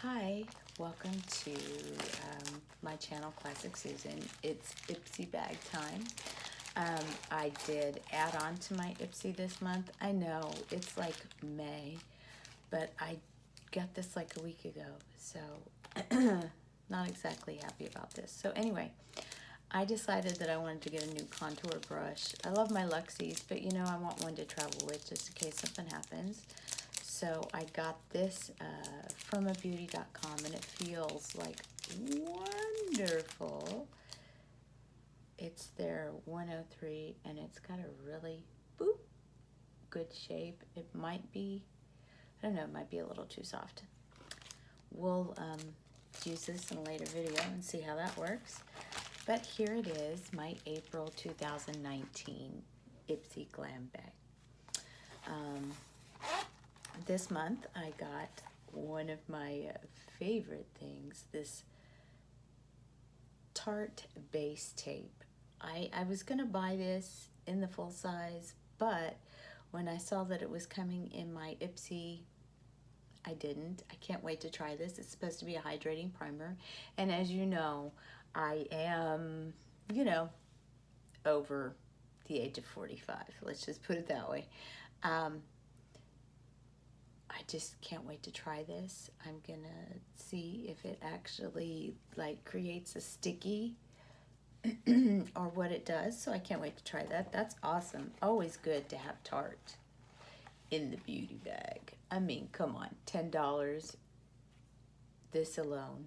Hi, welcome to my channel, Classic Susan. It's Ipsy bag time. I did add on to my Ipsy this month. I know it's like May, but I got this like a week ago, so not exactly happy about this. So anyway, I decided that I wanted to get a new contour brush. I love my Luxies, but you know I want one to travel with just in case something happens. So I got this from abeauty.com, and it feels like wonderful. It's their 103, and it's got a really good shape. It might be, I don't know, it might be a little too soft. We'll use this in a later video and see how that works. But here it is, my April 2019 Ipsy Glam bag. This month I got one of my favorite things, this Tarte base tape. I was gonna buy this in the full size, but when I saw that it was coming in my Ipsy, I didn't. I can't wait to try this. It's supposed to be a hydrating primer, and as you know, I am, over the age of 45. Let's just put it that way. I just can't wait to try this. I'm gonna see if it actually like creates a sticky or what it does. So I can't wait to try that. That's awesome. Always good to have Tarte in the beauty bag. I mean, come on, $10. This alone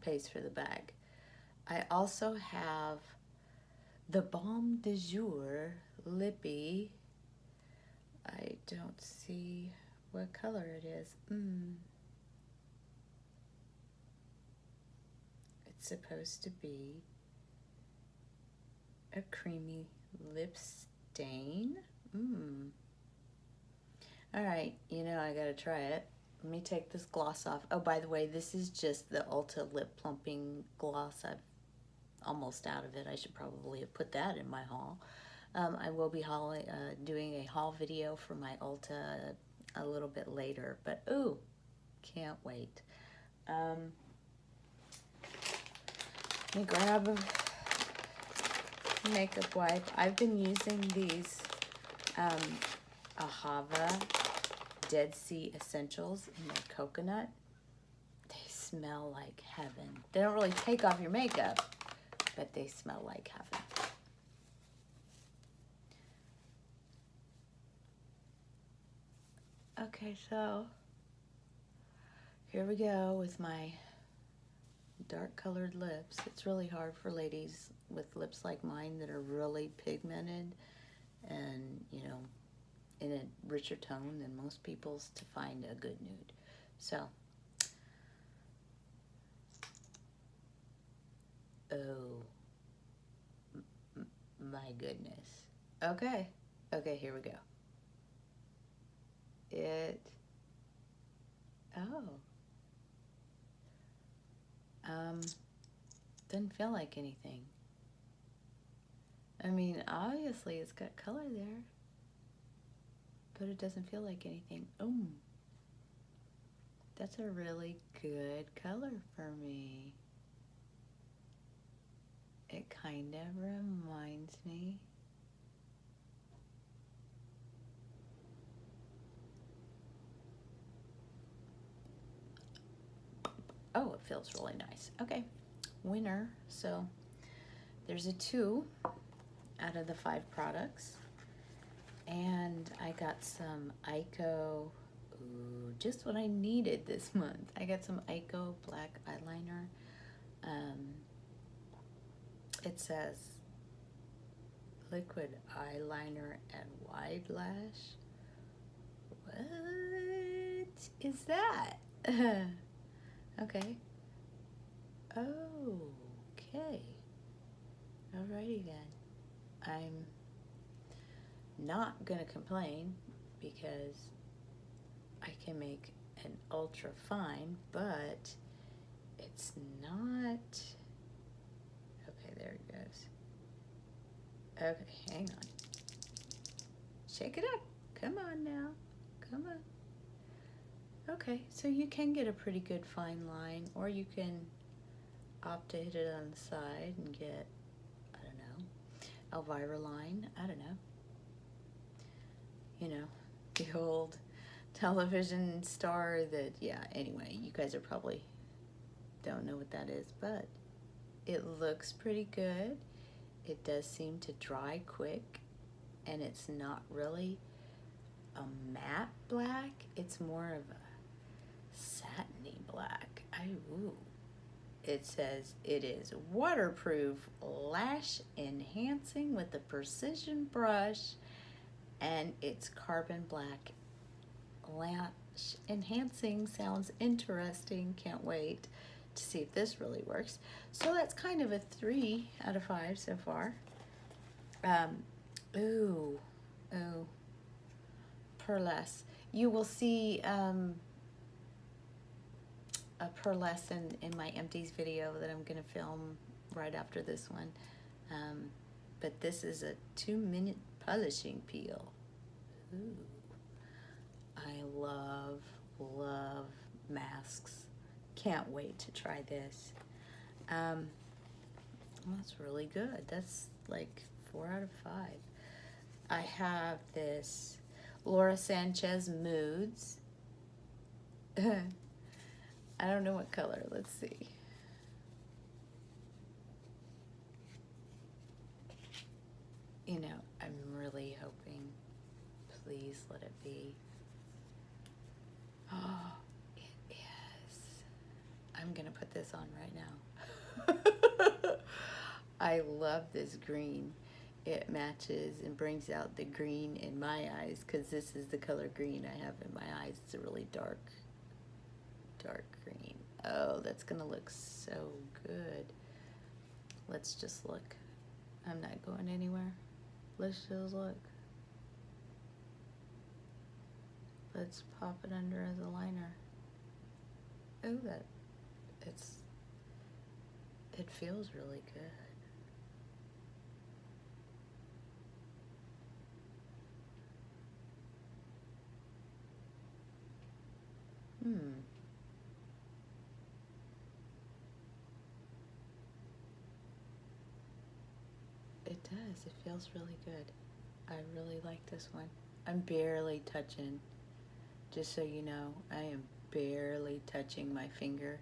pays for the bag. I also have the Balm de Jour Lippy. I don't see what color it is. It's supposed to be a creamy lip stain. All right, I gotta try it. Let me take this gloss off. Oh, by the way, this is just the Ulta Lip Plumping Gloss. I'm almost out of it. I should probably have put that in my haul. I will be doing a haul video for my Ulta a little bit later, but ooh, can't wait. Let me grab a makeup wipe. I've been using these Ahava Dead Sea Essentials in their coconut. They smell like heaven. They don't really take off your makeup, but they smell like heaven. Okay, so here we go with my dark colored lips. It's really hard for ladies with lips like mine that are really pigmented and, in a richer tone than most people's to find a good nude. So, oh, my goodness. Okay, here we go. Doesn't feel like anything. I mean, obviously it's got color there, but it doesn't feel like anything. That's a really good color for me. It kind of reminds me oh, it feels really nice. Okay, winner. So there's a 2 out of the 5 products, and I got some Aiko. Ooh, just what I needed this month. I got some Aiko black eyeliner. It says liquid eyeliner and wide lash. What is that? Okay. Okay. Alrighty then. I'm not gonna complain because I can make an ultra fine, but it's not. Okay, there it goes. Okay, hang on. Shake it up. Come on now. Come on. Okay, so you can get a pretty good fine line, or you can opt to hit it on the side and get, I don't know, Elvira line, I don't know. You know, the old television star that, yeah, anyway, you guys are probably don't know what that is, but it looks pretty good. It does seem to dry quick, and it's not really a matte black. It's more of a satiny black. Ooh. It says it is waterproof, lash enhancing with a precision brush, and it's carbon black. Lash enhancing sounds interesting. Can't wait to see if this really works. So that's kind of a 3 out of 5 so far. Ooh, Pearlescent. You will see a Pearlescent in my empties video that I'm gonna film right after this one. But this is a 2-minute polishing peel. Ooh. I love masks. Can't wait to try this. That's really good. That's like 4 out of 5. I have this Laura Sanchez Moods. I don't know what color. Let's see. You know, I'm really hoping, please let it be. Oh, it is. I'm gonna put this on right now. I love this green. It matches and brings out the green in my eyes, because this is the color green I have in my eyes. It's a really dark green. Oh, that's gonna look so good. Let's just look. I'm not going anywhere. Let's just look. Let's pop it under as a liner. Oh, it feels really good. It does. It feels really good. I really like this one. I'm barely touching, just so you know, I am barely touching my finger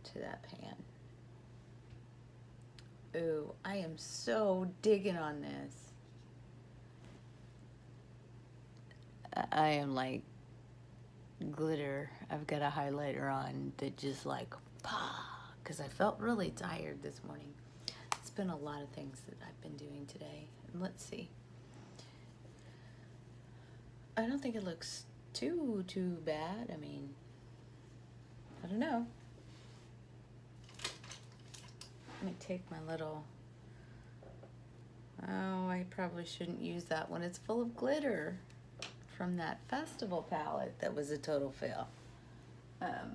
to that pan. Ooh, I am so digging on this. I am like glitter. I've got a highlighter on that just like, because I felt really tired this morning. It's been a lot of things that I've been doing today. And let's see. I don't think it looks too bad. I mean, I don't know. Let me take my little, oh, I probably shouldn't use that one. It's full of glitter from that festival palette that was a total fail. At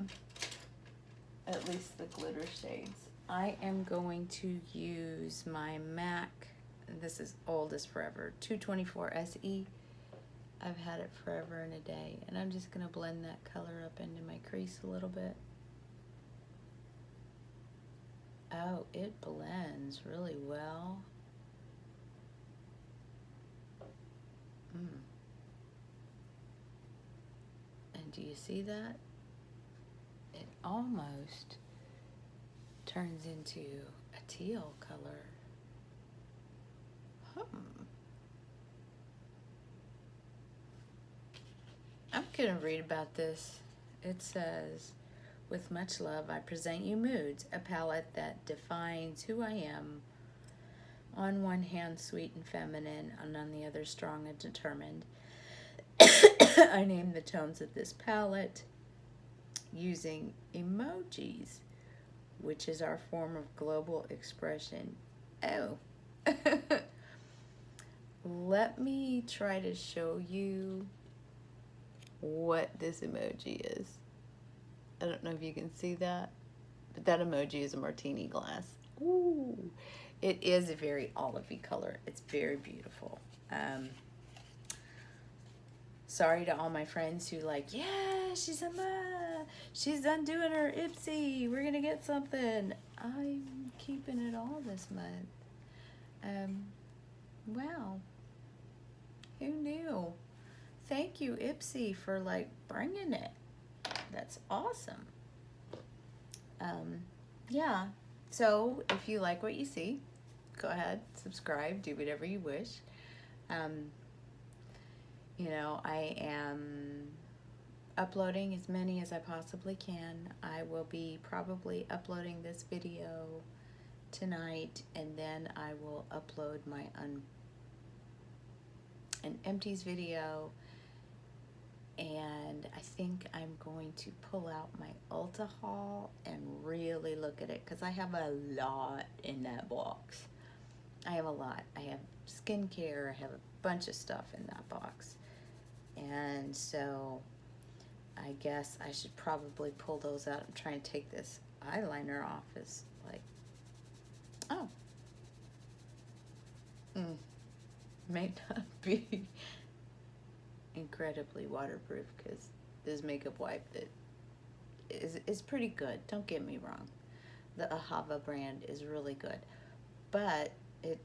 least the glitter shades. I am going to use my MAC, this is old as forever, 224 SE. I've had it forever and a day, and I'm just gonna blend that color up into my crease a little bit. Oh, it blends really well. And do you see that? It almost turns into a teal color. I'm gonna read about this. It says, with much love, I present you Moods, a palette that defines who I am. On one hand, sweet and feminine, and on the other, strong and determined. I named the tones of this palette using emojis, which is our form of global expression. Oh. Let me try to show you what this emoji is. I don't know if you can see that, but that emoji is a martini glass. Ooh, it is a very olivey color. It's very beautiful. Sorry to all my friends who like, yeah, she's done doing her Ipsy. We're gonna get something. I'm keeping it all this month. Wow. Who knew? Thank you, Ipsy, for like bringing it. That's awesome. Yeah. So if you like what you see, go ahead, subscribe, do whatever you wish. You know, I am uploading as many as I possibly can. I will be probably uploading this video tonight, and then I will upload my an empties video, and I think I'm going to pull out my Ulta haul and really look at it, because I have a lot in that box. I have a lot. I have skincare, I have a bunch of stuff in that box. And so I guess I should probably pull those out and try and take this eyeliner off. Is like, oh, may not be incredibly waterproof, because this makeup wipe that is pretty good. Don't get me wrong. The Ahava brand is really good, but it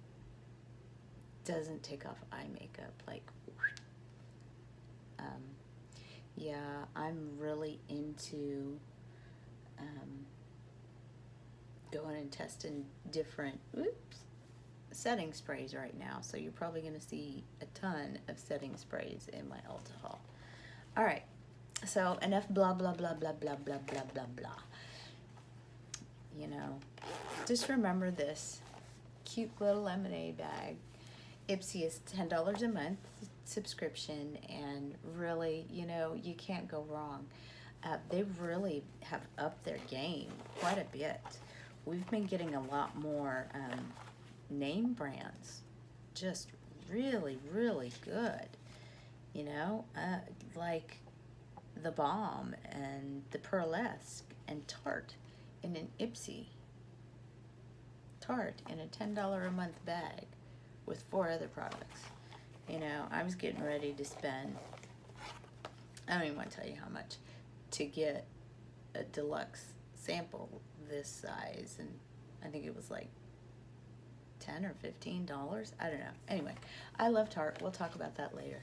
doesn't take off eye makeup like. Yeah, I'm really into going and testing different setting sprays right now. So you're probably going to see a ton of setting sprays in my Ulta haul. All right, so enough blah, blah, blah, blah, blah, blah, blah, blah, blah. You know, just remember this cute little lemonade bag. Ipsy is $10 a month subscription, and really, you know, you can't go wrong. They really have upped their game quite a bit. We've been getting a lot more name brands, just really, really good. You know, like the Balm and the Pearlescent and Tarte in an Ipsy. Tarte in a $10 a month bag with 4 other products. You know, I was getting ready to spend, I don't even want to tell you how much, to get a deluxe sample this size, and I think it was like $10 or $15. I don't know. Anyway, I love Tarte. We'll talk about that later.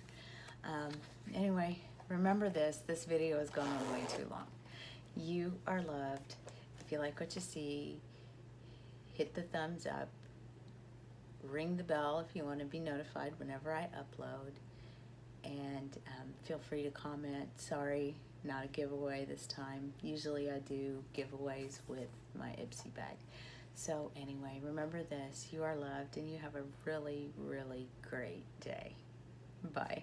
Anyway, remember this video has gone on way too long. You are loved. If you like what you see, hit the thumbs up. Ring the bell if you want to be notified whenever I upload, and feel free to comment. Sorry, not a giveaway this time. Usually I do giveaways with my Ipsy bag. So anyway, remember this, you are loved, and you have a really, really great day. Bye.